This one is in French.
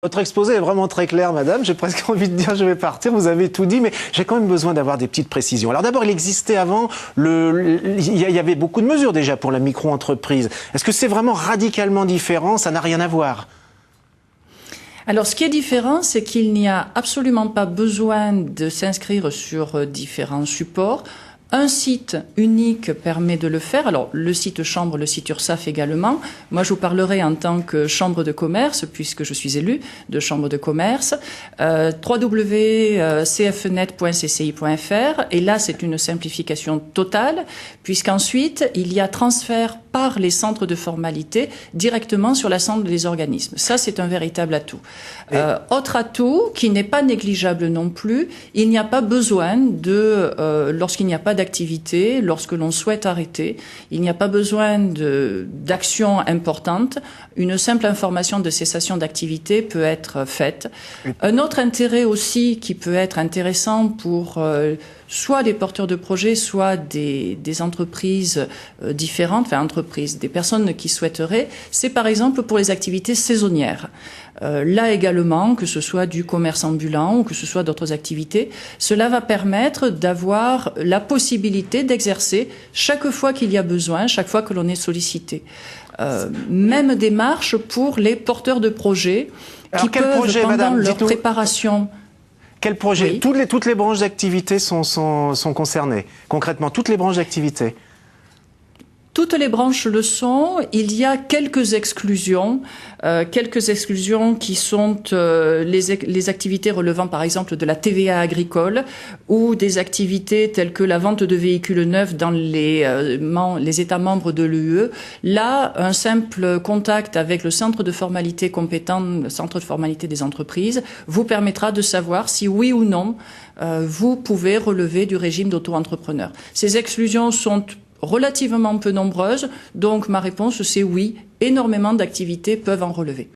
Votre exposé est vraiment très clair, madame. J'ai presque envie de dire je vais partir, vous avez tout dit, mais j'ai quand même besoin d'avoir des petites précisions. Alors d'abord, il existait avant, il y avait beaucoup de mesures déjà pour la micro-entreprise. Est-ce que c'est vraiment radicalement différent? Ça n'a rien à voir. Alors, ce qui est différent, c'est qu'il n'y a absolument pas besoin de s'inscrire sur différents supports. Un site unique permet de le faire. Alors, le site Chambre, le site URSSAF également. Moi, je vous parlerai en tant que Chambre de commerce, puisque je suis élue de Chambre de commerce. www.cfnet.cci.fr. Et là, c'est une simplification totale, puisqu'ensuite, il y a transfert par les centres de formalité directement sur l'ensemble des organismes. Ça, c'est un véritable atout. Autre atout, qui n'est pas négligeable non plus, il n'y a pas besoin de, lorsqu'il n'y a pas d'activité, lorsque l'on souhaite arrêter, il n'y a pas besoin d'action importante. Une simple information de cessation d'activité peut être faite. Un autre intérêt aussi qui peut être intéressant pour soit des porteurs de projets, soit des entreprises différentes, enfin entreprises, des personnes qui souhaiteraient, c'est par exemple pour les activités saisonnières. Là également, que ce soit du commerce ambulant ou que ce soit d'autres activités, cela va permettre d'avoir la possibilité d'exercer chaque fois qu'il y a besoin, chaque fois que l'on est sollicité. Même démarche pour les porteurs de projets qui peuvent, pendant leur préparation... Quel projet? Oui. Toutes les branches d'activité sont concernées, concrètement, toutes les branches d'activité. Toutes les branches le sont. Il y a quelques exclusions qui sont les activités relevant par exemple de la TVA agricole ou des activités telles que la vente de véhicules neufs dans les États membres de l'UE. Là, un simple contact avec le centre de formalité compétent, le centre de formalité des entreprises, vous permettra de savoir si oui ou non vous pouvez relever du régime d'auto-entrepreneur. Ces exclusions sont relativement peu nombreuses, donc ma réponse c'est oui, énormément d'activités peuvent en relever.